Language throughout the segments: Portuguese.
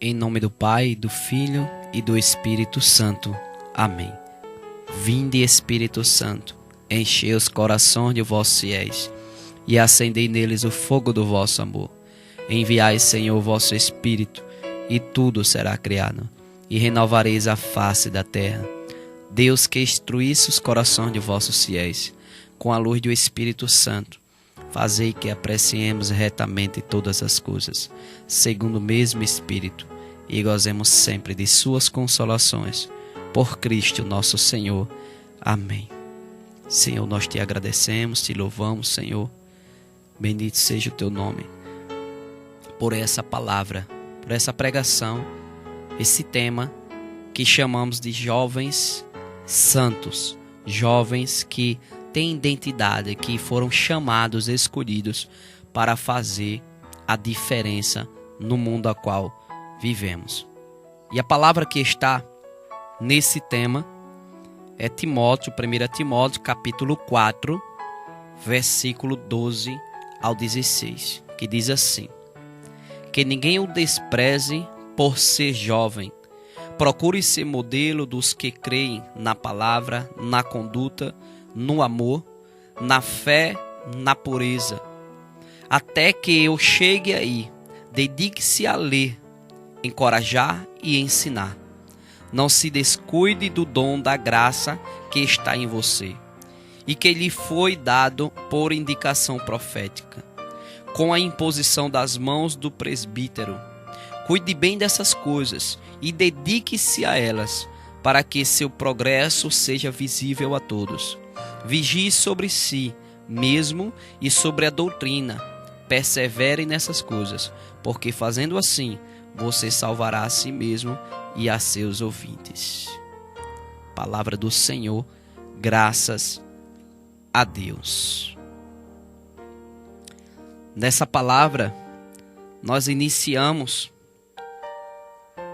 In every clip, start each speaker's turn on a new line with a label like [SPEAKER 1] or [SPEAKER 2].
[SPEAKER 1] Em nome do Pai, do Filho e do Espírito Santo. Amém. Vinde, Espírito Santo, enchei os corações de vossos fiéis e acendei neles o fogo do vosso amor. Enviai, Senhor, o vosso Espírito, e tudo será criado, e renovareis a face da terra. Deus, que instruísse os corações de vossos fiéis, com a luz do Espírito Santo, fazei que apreciemos retamente todas as coisas, segundo o mesmo Espírito, e gozemos sempre de suas consolações. Por Cristo nosso Senhor. Amém. Senhor, nós te agradecemos, te louvamos, Senhor. Bendito seja o teu nome. Por essa palavra, por essa pregação, esse tema que chamamos de jovens santos. Jovens que têm identidade, que foram chamados, escolhidos para fazer a diferença no mundo a qual vivemos. E a palavra que está nesse tema é Timóteo, 1 Timóteo, capítulo 4, versículo 12 ao 16, que diz assim: que ninguém o despreze por ser jovem. Procure ser modelo dos que creem na palavra, na conduta, no amor, na fé, na pureza. Até que eu chegue aí, dedique-se a ler, encorajar e ensinar. Não se descuide do dom da graça que está em você e que lhe foi dado por indicação profética, com a imposição das mãos do presbítero. Cuide bem dessas coisas e dedique-se a elas, para que seu progresso seja visível a todos. Vigie sobre si mesmo e sobre a doutrina. Persevere nessas coisas, porque fazendo assim, você salvará a si mesmo e a seus ouvintes. Palavra do Senhor, graças a Deus. Nessa palavra, nós iniciamos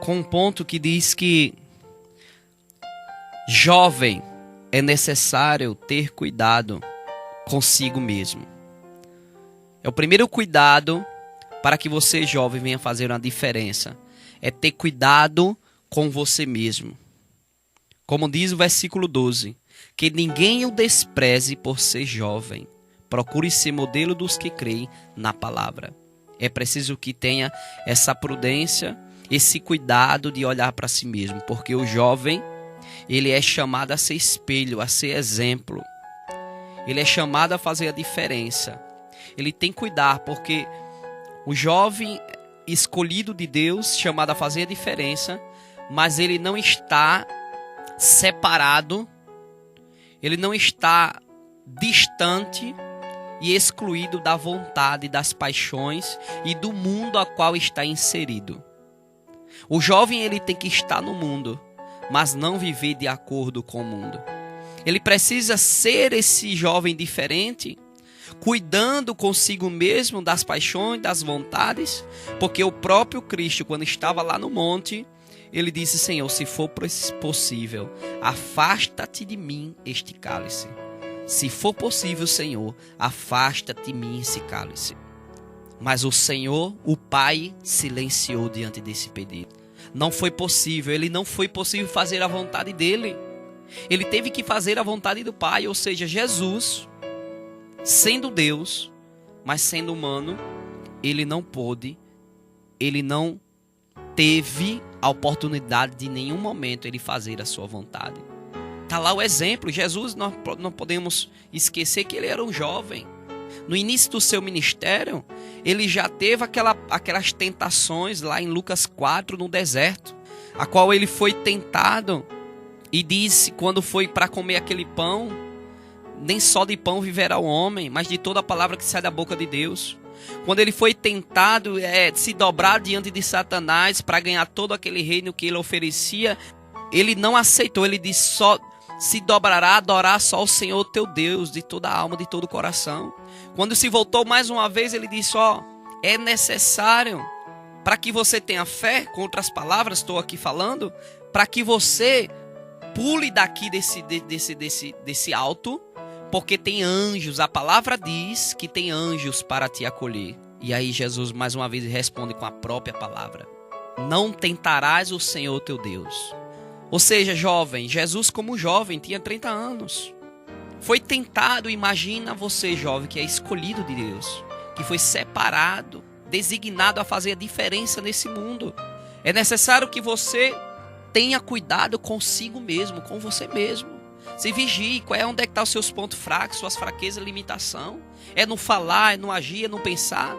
[SPEAKER 1] com um ponto que diz que jovem é necessário ter cuidado consigo mesmo. É o primeiro cuidado para que você, jovem, venha fazer uma diferença. É ter cuidado com você mesmo. Como diz o versículo 12, que ninguém o despreze por ser jovem. Procure ser modelo dos que creem na palavra. É preciso que tenha essa prudência, esse cuidado de olhar para si mesmo, porque o jovem, ele é chamado a ser espelho, a ser exemplo. Ele é chamado a fazer a diferença. Ele tem que cuidar, porque o jovem escolhido de Deus, chamado a fazer a diferença, mas ele não está separado, ele não está distante e excluído da vontade, das paixões e do mundo a qual está inserido. O jovem, ele tem que estar no mundo, mas não viver de acordo com o mundo. Ele precisa ser esse jovem diferente, cuidando consigo mesmo das paixões, das vontades, porque o próprio Cristo, quando estava lá no monte, ele disse: Senhor, se for possível, afasta-te de mim este cálice. Se for possível, Senhor, afasta-te de mim esse cálice. Mas o Senhor, o Pai, silenciou diante desse pedido. Não foi possível, não foi possível fazer a vontade dele. Ele teve que fazer a vontade do Pai, ou seja, Jesus, sendo Deus, mas sendo humano, ele não pôde, ele não teve a oportunidade de em nenhum momento ele fazer a sua vontade. Está lá o exemplo. Jesus, nós não podemos esquecer que ele era um jovem. No início do seu ministério, ele já teve aquelas tentações lá em Lucas 4, no deserto, a qual ele foi tentado e disse, quando foi para comer aquele pão: nem só de pão viverá o homem, mas de toda a palavra que sai da boca de Deus. Quando ele foi tentado se dobrar diante de Satanás para ganhar todo aquele reino que ele oferecia, ele não aceitou. Ele disse: só se dobrará a adorar só o Senhor teu Deus, de toda a alma, de todo o coração. Quando se voltou mais uma vez, ele disse: é necessário, para que você tenha fé, com outras palavras estou aqui falando, para que você pule daqui desse alto, porque tem anjos. A palavra diz que tem anjos para te acolher. E aí Jesus mais uma vez responde com a própria palavra. não tentarás o Senhor teu Deus. Ou seja, jovem, Jesus como jovem tinha 30 anos. Foi tentado, imagina você, jovem, que é escolhido de Deus, que foi separado, designado a fazer a diferença nesse mundo. É necessário que você tenha cuidado consigo mesmo, com você mesmo. Se vigie, onde é que estão os seus pontos fracos, suas fraquezas, limitação. É no falar, é no agir, é no pensar.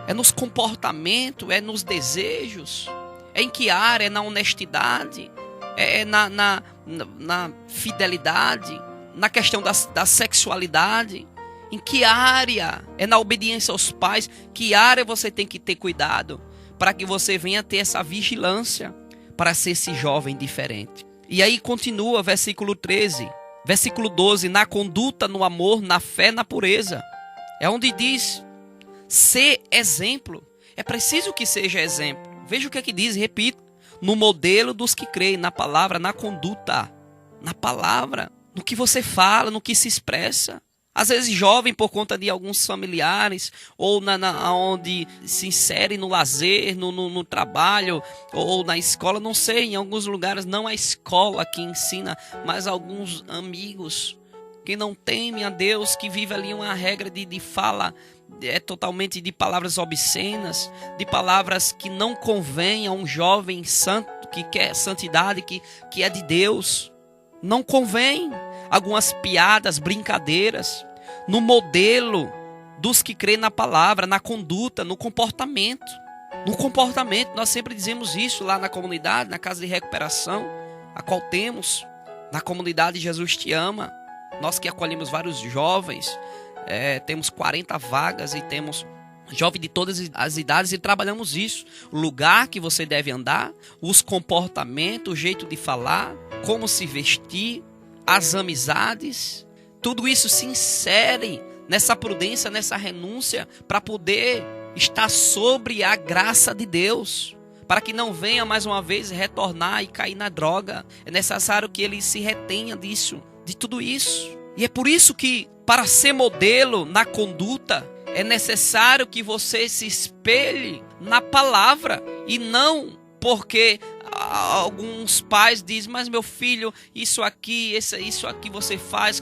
[SPEAKER 1] É nos comportamentos, é nos desejos. É em que área? É na honestidade. É na fidelidade. Na questão da sexualidade. Em que área? É na obediência aos pais. Que área você tem que ter cuidado para que você venha ter essa vigilância para ser esse jovem diferente. E aí continua, versículo 13. Versículo 12. Na conduta, no amor, na fé, na pureza. É onde diz ser exemplo. É preciso que seja exemplo. Veja o que é que diz, repito. No modelo dos que creem, na palavra, na conduta. Na palavra, no que você fala, no que se expressa. Às vezes jovem por conta de alguns familiares, ou onde se insere no lazer, no trabalho, ou na escola, não sei, em alguns lugares não a escola que ensina, mas alguns amigos que não temem a Deus, que vive ali uma regra de fala totalmente de palavras obscenas, de palavras que não convém a um jovem santo, que quer santidade, que é de Deus. Não convém. Algumas piadas, brincadeiras, no modelo dos que creem na palavra, na conduta, no comportamento. No comportamento, nós sempre dizemos isso lá na comunidade, na casa de recuperação, a qual temos, na comunidade Jesus Te Ama. Nós que acolhemos vários jovens, temos 40 vagas e temos jovem de todas as idades e trabalhamos isso. O lugar que você deve andar, os comportamentos, o jeito de falar, como se vestir, as amizades, tudo isso se insere nessa prudência, nessa renúncia, para poder estar sobre a graça de Deus, para que não venha mais uma vez retornar e cair na droga. É necessário que ele se retenha disso, de tudo isso. E é por isso que, para ser modelo na conduta, é necessário que você se espelhe na palavra e não porque alguns pais dizem, mas meu filho, isso aqui você faz,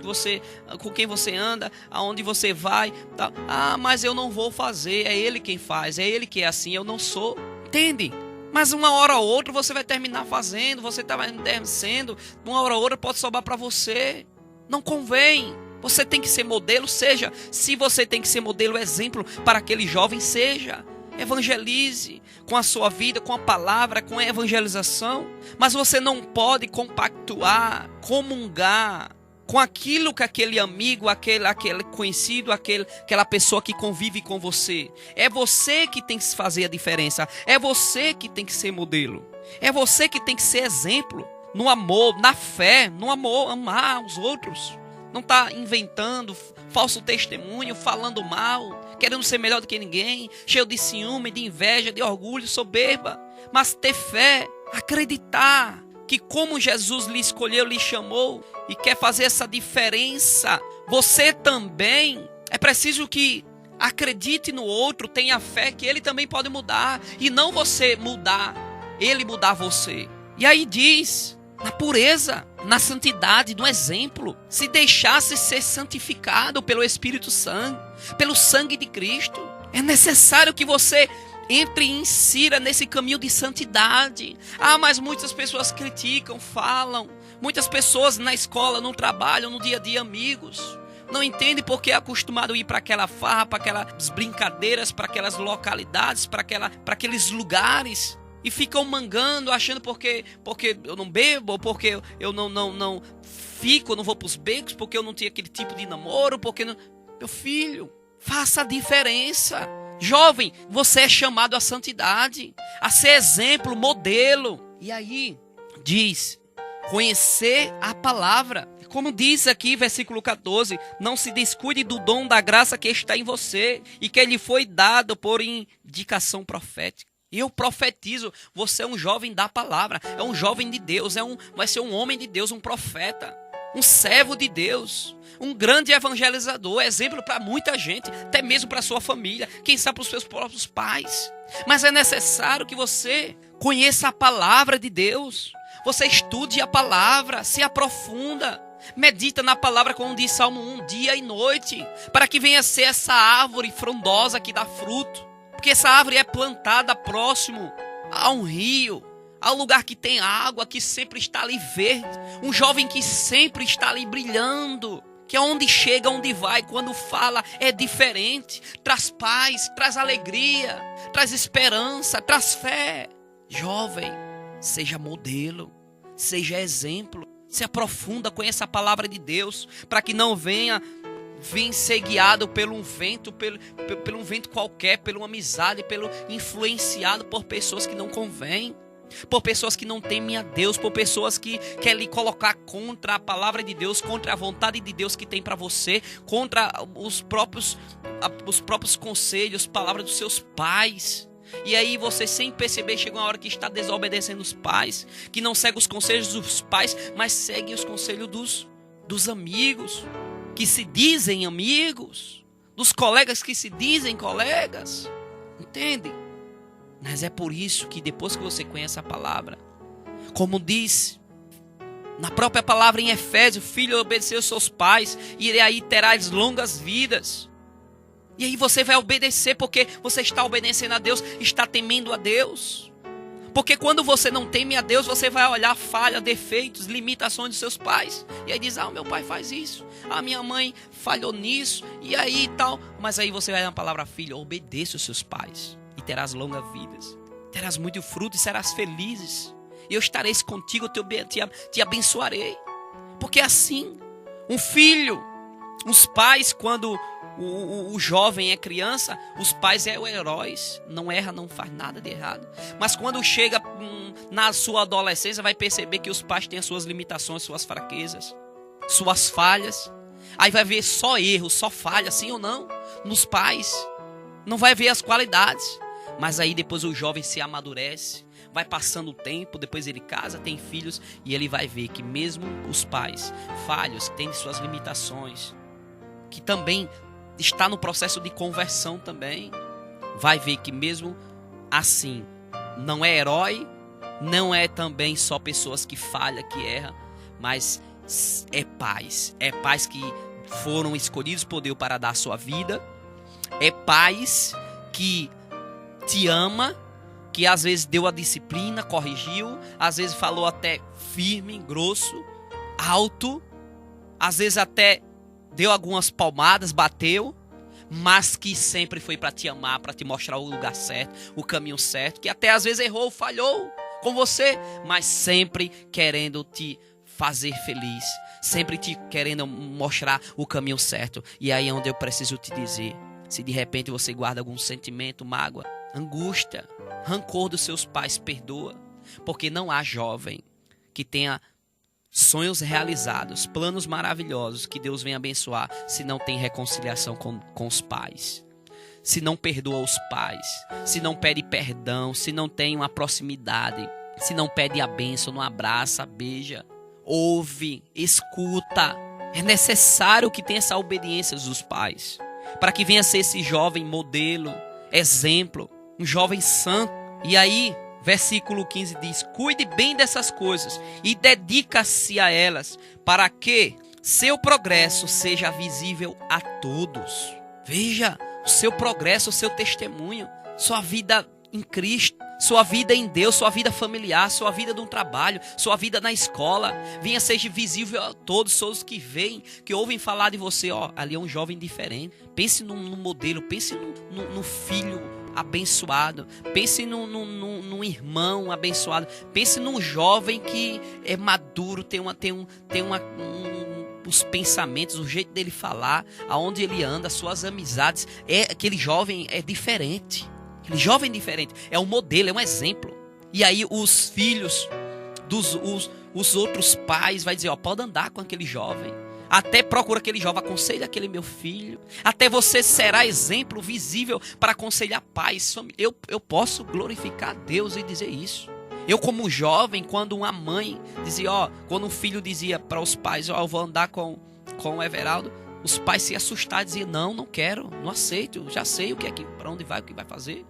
[SPEAKER 1] com quem você anda, aonde você vai, tá? Mas eu não vou fazer, é ele quem faz, é ele que é assim, eu não sou. Entende? Mas uma hora ou outra você vai terminar fazendo, você está sendo, uma hora ou outra pode sobrar para você. Não convém. Você tem que ser modelo, seja. Se você tem que ser modelo, exemplo para aquele jovem, seja. Evangelize com a sua vida, com a palavra, com a evangelização. Mas você não pode compactuar, comungar com aquilo que aquele amigo, aquele conhecido, aquela pessoa que convive com você. É você que tem que fazer a diferença. É você que tem que ser modelo. É você que tem que ser exemplo. No amor, na fé, no amor, amar os outros. Não está inventando falso testemunho, falando mal, querendo ser melhor do que ninguém, cheio de ciúme, de inveja, de orgulho, soberba. Mas ter fé, acreditar que como Jesus lhe escolheu, lhe chamou e quer fazer essa diferença, você também, é preciso que acredite no outro, tenha fé que ele também pode mudar. E não você mudar, ele mudar você. E aí diz, na pureza, na santidade, no exemplo, se deixasse ser santificado pelo Espírito Santo, pelo sangue de Cristo. É necessário que você entre e insira nesse caminho de santidade. Mas muitas pessoas criticam, falam. Muitas pessoas na escola, no trabalho, no dia a dia, amigos, não entendem porque é acostumado a ir para aquela farra, para aquelas brincadeiras, para aquelas localidades, para aqueles lugares. E ficam mangando, achando porque eu não bebo, ou porque eu não fico, eu não vou para os becos, porque eu não tinha aquele tipo de namoro, porque não... Meu filho, faça a diferença. Jovem, você é chamado à santidade, a ser exemplo, modelo. E aí, diz, conhecer a palavra. Como diz aqui, versículo 14, não se descuide do dom da graça que está em você e que lhe foi dado por indicação profética. E eu profetizo, você é um jovem da palavra, é um jovem de Deus, vai ser um homem de Deus, um profeta, um servo de Deus, um grande evangelizador, exemplo para muita gente, até mesmo para sua família, quem sabe para os seus próprios pais. Mas é necessário que você Conheça a palavra de Deus. Você estude a palavra, se aprofunda. Medita na palavra, como diz Salmo 1, dia e noite. Para que venha ser essa árvore frondosa que dá fruto. Porque essa árvore é plantada próximo a um rio, a um lugar que tem água, que sempre está ali verde. Um jovem que sempre está ali brilhando. Que aonde chega, onde vai, quando fala, é diferente. Traz paz, traz alegria, traz esperança, traz fé. Jovem, seja modelo, seja exemplo. Se aprofunda, conheça a palavra de Deus, para que não venha ser guiado por um vento, pelo um vento qualquer, pela amizade, influenciado por pessoas que não convêm. Por pessoas que não temem a Deus, por pessoas que querem lhe colocar contra a palavra de Deus, contra a vontade de Deus que tem para você, contra os próprios conselhos, palavras dos seus pais. E aí você, sem perceber, chega uma hora que está desobedecendo os pais, que não segue os conselhos dos pais, mas segue os conselhos dos amigos, que se dizem amigos, dos colegas que se dizem colegas. Entende? Mas é por isso que depois que você conhece a palavra, como diz na própria palavra em Efésios, filho, obedecer aos seus pais, e aí terás longas vidas. E aí você vai obedecer porque você está obedecendo a Deus, está temendo a Deus. Porque quando você não teme a Deus, você vai olhar falhas, defeitos, limitações dos seus pais. E aí diz, o meu pai faz isso, a minha mãe falhou nisso, e aí e tal. Mas aí você vai na palavra, filho, obedeça os seus pais. E terás longas vidas, terás muito fruto e serás felizes. E eu estarei contigo, te abençoarei. Porque assim, um filho, os pais, quando o jovem é criança, os pais são heróis, não erra, não faz nada de errado. Mas quando chega na sua adolescência, vai perceber que os pais têm as suas limitações, suas fraquezas, suas falhas. Aí vai ver só erros, só falha, sim ou não, nos pais. Não vai ver as qualidades. Mas aí depois o jovem se amadurece, vai passando o tempo, depois ele casa, tem filhos, e ele vai ver que mesmo os pais falhos, têm suas limitações, que também está no processo de conversão também, vai ver que mesmo assim, não é herói, não é também só pessoas que falham, que erram, mas é pais que foram escolhidos por Deus para dar a sua vida, é pais que te ama, que às vezes deu a disciplina, corrigiu, às vezes falou até firme, grosso, alto, às vezes até deu algumas palmadas, bateu, mas que sempre foi para te amar, para te mostrar o lugar certo, o caminho certo, que até às vezes errou, falhou com você, mas sempre querendo te fazer feliz, sempre te querendo mostrar o caminho certo. E aí é onde eu preciso te dizer, se de repente você guarda algum sentimento, mágoa, angústia, rancor dos seus pais, perdoa. Porque não há jovem que tenha sonhos realizados, planos maravilhosos que Deus venha abençoar, se não tem reconciliação com os pais, se não perdoa os pais, se não pede perdão, se não tem uma proximidade, se não pede a bênção, não abraça, beija, ouve, escuta. É necessário que tenha essa obediência dos pais, para que venha ser esse jovem modelo, exemplo, um jovem santo. E aí, versículo 15 diz, cuide bem dessas coisas e dedica-se a elas, para que seu progresso seja visível a todos. Veja o seu progresso, o seu testemunho, sua vida em Cristo, sua vida em Deus, sua vida familiar, sua vida no trabalho, sua vida na escola, venha seja visível a todos os que veem, que ouvem falar de você, ali é um jovem diferente. Pense num modelo, pense num filho abençoado, pense num irmão abençoado, pense num jovem que é maduro, tem os pensamentos, o jeito dele falar, aonde ele anda, suas amizades, aquele jovem é diferente. Aquele jovem diferente, é um modelo, é um exemplo. E aí os filhos os outros pais vai dizer, pode andar com aquele jovem. Até procura aquele jovem, aconselha aquele meu filho. Até você será exemplo visível para aconselhar pais. Eu posso glorificar a Deus e dizer isso. Eu como jovem, quando uma mãe dizia, quando um filho dizia para os pais, eu vou andar com o Everaldo, os pais se assustaram e diziam, não quero, não aceito, já sei o que é para onde vai, o que vai fazer.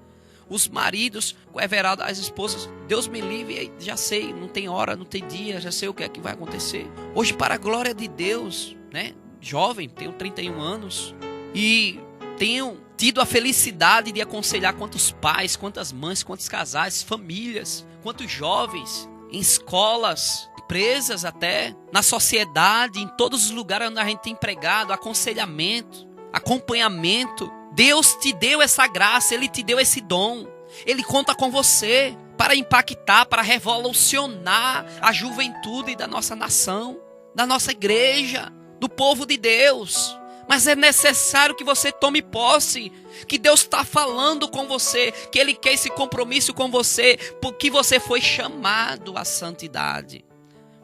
[SPEAKER 1] Os maridos, o Everaldo, as esposas, Deus me livre, já sei, não tem hora, não tem dia, já sei o que é que vai acontecer. Hoje, para a glória de Deus, né? Jovem, tenho 31 anos e tenho tido a felicidade de aconselhar quantos pais, quantas mães, quantos casais, famílias, quantos jovens, em escolas, empresas até, na sociedade, em todos os lugares onde a gente tem pregado, aconselhamento, acompanhamento. Deus te deu essa graça, Ele te deu esse dom. Ele conta com você para impactar, para revolucionar a juventude da nossa nação, da nossa igreja, do povo de Deus. Mas é necessário que você tome posse, que Deus está falando com você, que Ele quer esse compromisso com você, porque você foi chamado à santidade.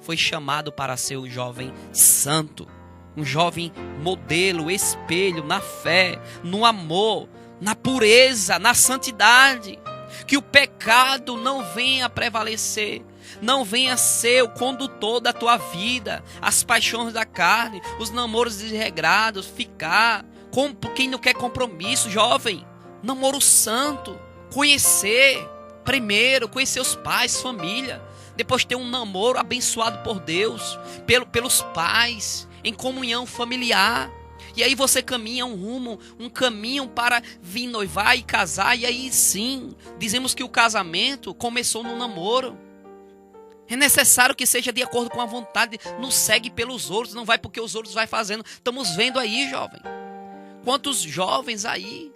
[SPEAKER 1] Foi chamado para ser um jovem santo, um jovem modelo, espelho, na fé, no amor, na pureza, na santidade. Que o pecado não venha prevalecer, não venha ser o condutor da tua vida, as paixões da carne, os namoros desregrados, ficar com quem não quer compromisso, jovem. Namoro santo, conhecer primeiro, conhecer os pais, família, depois ter um namoro abençoado por Deus, pelos pais, em comunhão familiar. E aí você caminha um caminho para vir noivar e casar. E aí sim, dizemos que o casamento começou no namoro. É necessário que seja de acordo com a vontade. Não segue pelos outros, não vai porque os outros vai fazendo. Estamos vendo aí, jovem. Quantos jovens aí,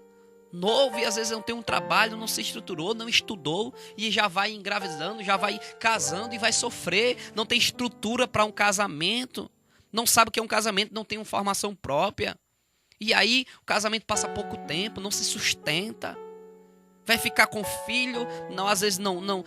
[SPEAKER 1] novo, e às vezes não tem um trabalho, não se estruturou, não estudou, e já vai engravidando, já vai casando e vai sofrer. Não tem estrutura para um casamento. Não sabe o que é um casamento, não tem uma formação própria. E aí o casamento passa pouco tempo, não se sustenta. Vai ficar com o filho, às vezes não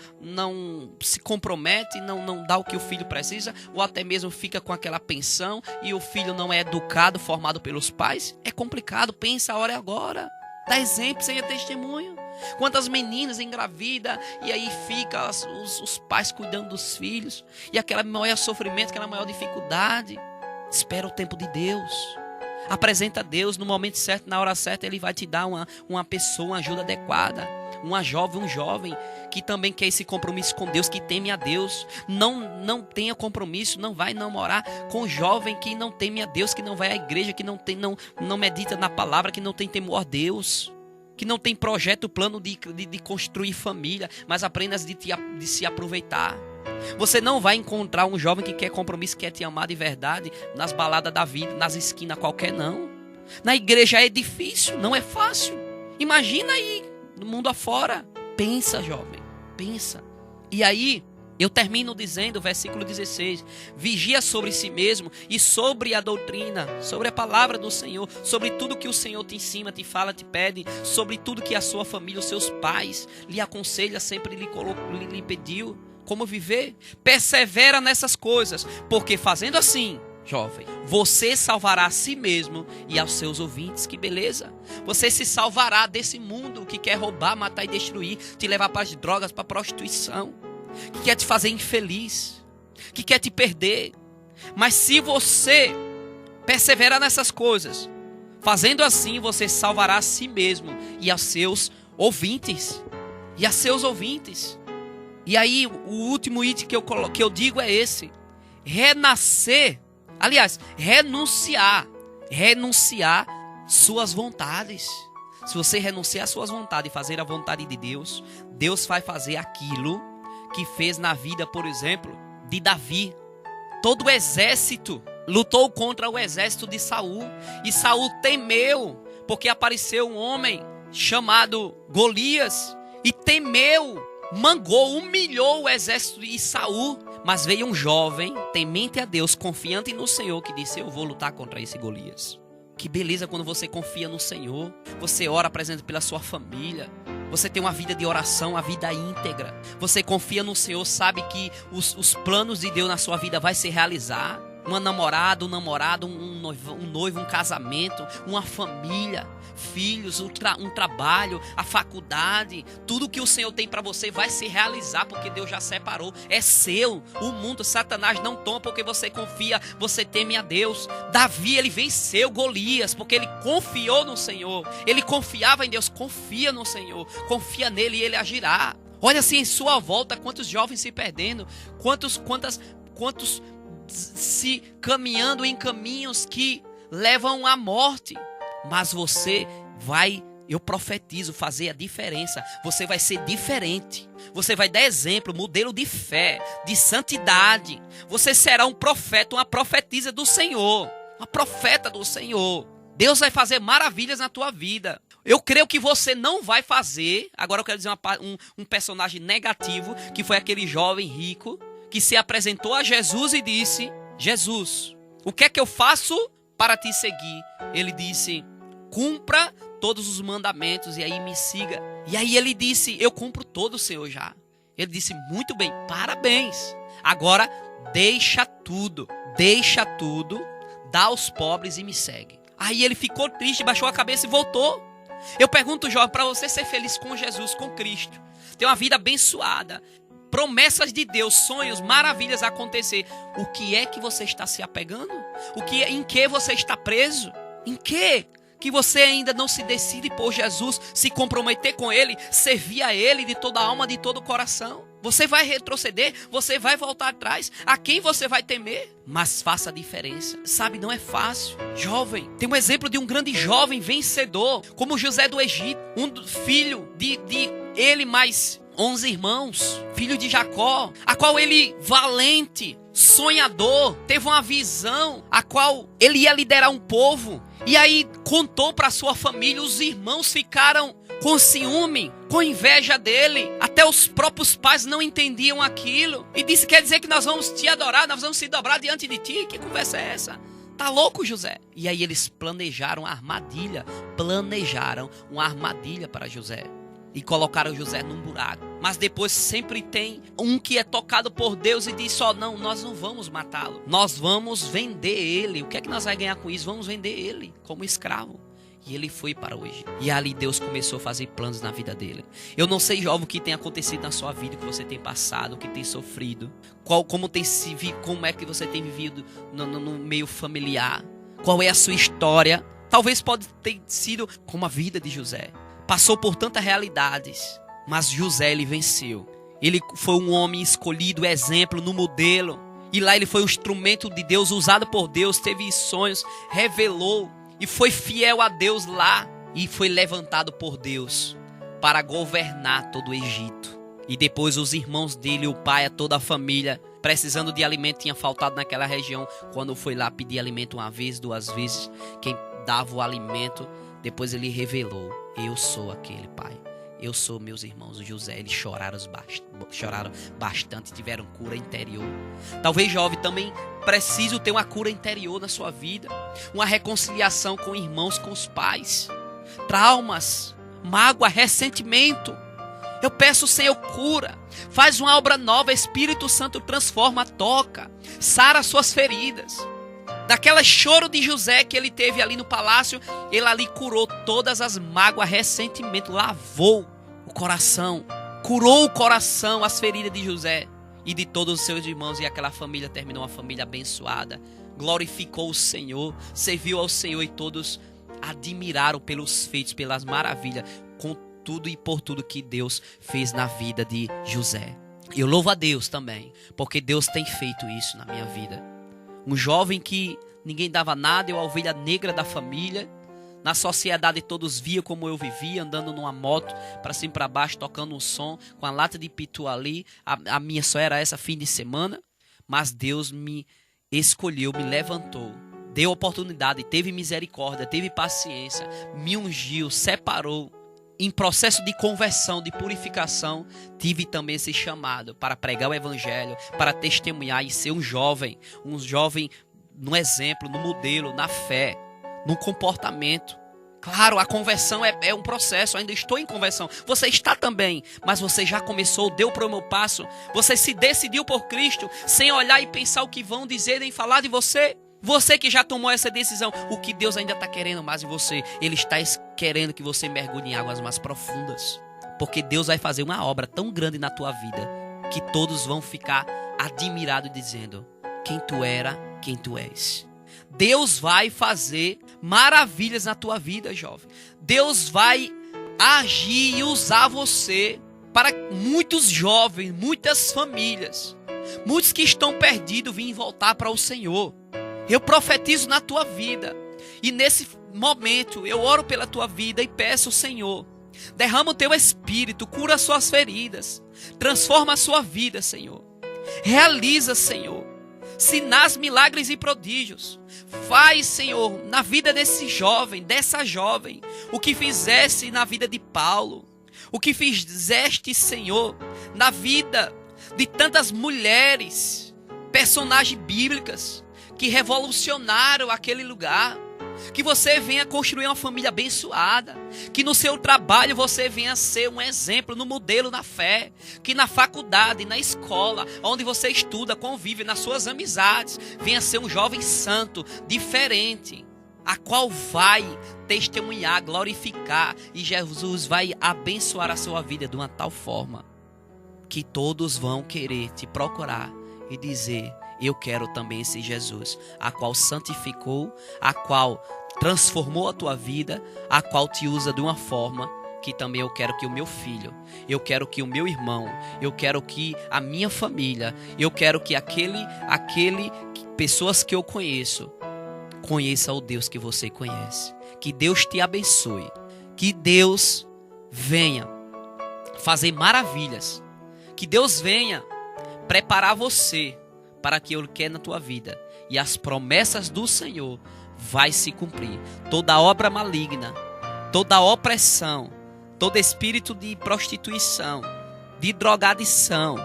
[SPEAKER 1] se compromete, não dá o que o filho precisa, ou até mesmo fica com aquela pensão e o filho não é educado, formado pelos pais. É complicado, pensa a hora é agora. Dá exemplo, seja testemunho. Quantas meninas engravidam e aí fica os pais cuidando dos filhos. E aquele maior sofrimento, aquela maior dificuldade. Espera o tempo de Deus. Apresenta a Deus no momento certo, na hora certa. Ele vai te dar uma pessoa, uma ajuda adequada. Um jovem que também quer esse compromisso com Deus, que teme a Deus. Não tenha compromisso, não vai namorar com um jovem que não teme a Deus, que não vai à igreja, que não medita na palavra, que não tem temor a Deus, que não tem projeto, plano de construir família, mas apenas de se aproveitar. Você não vai encontrar um jovem que quer compromisso, que quer te amar de verdade, nas baladas da vida, nas esquinas qualquer, não. Na igreja é difícil, não é fácil. Imagina aí, no mundo afora. Pensa, jovem, pensa. E aí, eu termino dizendo, versículo 16, vigia sobre si mesmo e sobre a doutrina, sobre a palavra do Senhor, sobre tudo que o Senhor te ensina, te fala, te pede, sobre tudo que a sua família, os seus pais lhe aconselha, sempre lhe pediu. Como viver? Persevera nessas coisas, porque fazendo assim, jovem, você salvará a si mesmo e aos seus ouvintes. Que beleza! Você se salvará desse mundo que quer roubar, matar e destruir, te levar para as drogas, para a prostituição, que quer te fazer infeliz, que quer te perder. Mas se você perseverar nessas coisas, fazendo assim, você salvará a si mesmo e aos seus ouvintes. E a seus ouvintes. E aí, o último item que eu digo é esse. Renascer. Aliás, renunciar suas vontades. Se você renunciar às suas vontades e fazer a vontade de Deus, Deus vai fazer aquilo que fez na vida, por exemplo, de Davi. Todo o exército lutou contra o exército de Saul. E Saul temeu, porque apareceu um homem chamado Golias. E temeu, mangou, humilhou o exército de Saul. Mas veio um jovem, temente a Deus, confiante no Senhor, que disse: eu vou lutar contra esse Golias. Que beleza quando você confia no Senhor. Você ora, por exemplo, pela sua família. Você tem uma vida de oração, uma vida íntegra. Você confia no Senhor, sabe que os planos de Deus na sua vida vai se realizar. uma namorada, um noivo, um casamento, uma família, filhos, um trabalho, a faculdade, tudo que o Senhor tem para você vai se realizar porque Deus já separou, é seu. O mundo, Satanás não toma porque você confia, você teme a Deus. Davi, ele venceu Golias porque ele confiou no Senhor, ele confiava em Deus. Confia no Senhor, confia nele e ele agirá. Olha assim em sua volta quantos jovens se perdendo, quantos se caminhando em caminhos que levam à morte. Mas você vai, eu profetizo, fazer a diferença. Você vai ser diferente. Você vai dar exemplo, modelo de fé, de santidade. Você será um profeta, uma profetisa do Senhor. Uma profeta do Senhor. Deus vai fazer maravilhas na tua vida. Eu creio que você não vai fazer. Agora eu quero dizer um personagem negativo, que foi aquele jovem rico que se apresentou a Jesus e disse: Jesus, o que é que eu faço para te seguir? Ele disse: cumpra todos os mandamentos e aí me siga. E aí ele disse: eu cumpro todos, Senhor, já. Ele disse: muito bem, parabéns. Agora deixa tudo, dá aos pobres e me segue. Aí ele ficou triste, baixou a cabeça e voltou. Eu pergunto, jovem, para você ser feliz com Jesus, com Cristo, ter uma vida abençoada, promessas de Deus, sonhos, maravilhas acontecer, o que é que você está se apegando? Em que você está preso? Em que você ainda não se decide por Jesus, se comprometer com Ele, servir a Ele de toda a alma, de todo o coração? Você vai retroceder, você vai voltar atrás. A quem você vai temer? Mas faça a diferença. Sabe, não é fácil. Jovem, tem um exemplo de um grande jovem vencedor, como José do Egito, um filho de ele mais 11 irmãos, filho de Jacó, a qual ele, valente, sonhador, teve uma visão, a qual ele ia liderar um povo. E aí contou para sua família, os irmãos ficaram com ciúme, com inveja dele. Até os próprios pais não entendiam aquilo. E disse: quer dizer que nós vamos te adorar, nós vamos se dobrar diante de ti? Que conversa é essa? Tá louco, José? E aí eles planejaram uma armadilha para José. E colocaram José num buraco. Mas depois sempre tem um que é tocado por Deus e diz: não, nós não vamos matá-lo. Nós vamos vender ele. O que é que nós vamos ganhar com isso? Vamos vender ele como escravo. E ele foi para o Egito. E ali Deus começou a fazer planos na vida dele. Eu não sei, jovem, o que tem acontecido na sua vida, o que você tem passado, o que tem sofrido. Como é que você tem vivido no meio familiar. Qual é a sua história. Talvez pode ter sido como a vida de José. Passou por tantas realidades, mas José, ele venceu. Ele foi um homem escolhido, exemplo, no modelo. E lá ele foi um instrumento de Deus, usado por Deus, teve sonhos, revelou e foi fiel a Deus lá. E foi levantado por Deus para governar todo o Egito. E depois os irmãos dele, o pai, toda a família, precisando de alimento, tinha faltado naquela região. Quando foi lá pedir alimento uma vez, 2 vezes, quem dava o alimento, depois ele revelou: eu sou aquele, pai. Eu sou meus irmãos, o José. Eles choraram bastante, tiveram cura interior. Talvez, jovem, também preciso ter uma cura interior na sua vida. Uma reconciliação com irmãos, com os pais. Traumas, mágoa, ressentimento. Eu peço, Senhor, cura. Faz uma obra nova, Espírito Santo transforma, toca. Sara suas feridas. Daquele choro de José que ele teve ali no palácio, ele ali curou todas as mágoas, ressentimento, lavou o coração, curou o coração, as feridas de José e de todos os seus irmãos. E aquela família terminou uma família abençoada, glorificou o Senhor, serviu ao Senhor e todos admiraram pelos feitos, pelas maravilhas, com tudo e por tudo que Deus fez na vida de José. Eu louvo a Deus também, porque Deus tem feito isso na minha vida. Um jovem que ninguém dava nada, eu a ovelha negra da família. Na sociedade todos viam como eu vivia, andando numa moto, para cima e para baixo, tocando um som, com a lata de pitu ali. A minha só era essa fim de semana. Mas Deus me escolheu, me levantou, deu oportunidade, teve misericórdia, teve paciência, me ungiu, separou. Em processo de conversão, de purificação, tive também esse chamado para pregar o evangelho, para testemunhar e ser um jovem no exemplo, no modelo, na fé, no comportamento Claro, a conversão é um processo, eu ainda estou em conversão. Você está também, mas você já começou, deu o primeiro passo. Você se decidiu por Cristo, sem olhar e pensar o que vão dizer nem falar de você. Você que já tomou essa decisão, o que Deus ainda está querendo mais de você? Ele está querendo que você mergulhe em águas mais profundas. Porque Deus vai fazer uma obra tão grande na tua vida, que todos vão ficar admirados dizendo, quem tu era, quem tu és. Deus vai fazer maravilhas na tua vida, jovem. Deus vai agir e usar você para muitos jovens, muitas famílias, muitos que estão perdidos virem voltar para o Senhor. Eu profetizo na tua vida. E nesse momento eu oro pela tua vida e peço ao Senhor, derrama o teu espírito, cura as suas feridas, transforma a sua vida, Senhor. Realiza, Senhor, sinais, milagres e prodígios. Faz, Senhor, na vida desse jovem, dessa jovem, o que fizesse na vida de Paulo, o que fizeste, Senhor, na vida de tantas mulheres, personagens bíblicas, que revolucionaram aquele lugar. Que você venha construir uma família abençoada. Que no seu trabalho você venha ser um exemplo, no modelo na fé. Que na faculdade, na escola, onde você estuda, convive, nas suas amizades, venha ser um jovem santo, diferente, a qual vai testemunhar, glorificar, e Jesus vai abençoar a sua vida de uma tal forma que todos vão querer te procurar e dizer, eu quero também esse Jesus, a qual santificou, a qual transformou a tua vida, a qual te usa de uma forma que também eu quero que o meu filho, eu quero que o meu irmão, eu quero que a minha família, eu quero que pessoas que eu conheço, conheça o Deus que você conhece. Que Deus te abençoe, que Deus venha fazer maravilhas, que Deus venha preparar você para aquilo que quer na tua vida, e as promessas do Senhor vai se cumprir. Toda obra maligna, toda opressão, todo espírito de prostituição, de drogadição,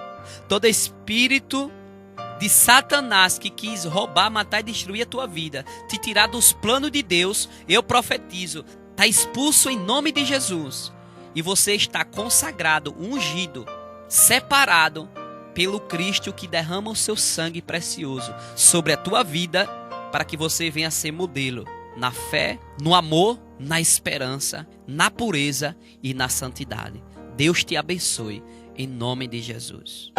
[SPEAKER 1] todo espírito de Satanás que quis roubar, matar e destruir a tua vida, te tirar dos planos de Deus, eu profetizo, está expulso em nome de Jesus, e você está consagrado, ungido, separado pelo Cristo que derrama o seu sangue precioso sobre a tua vida, para que você venha ser modelo na fé, no amor, na esperança, na pureza e na santidade. Deus te abençoe, em nome de Jesus.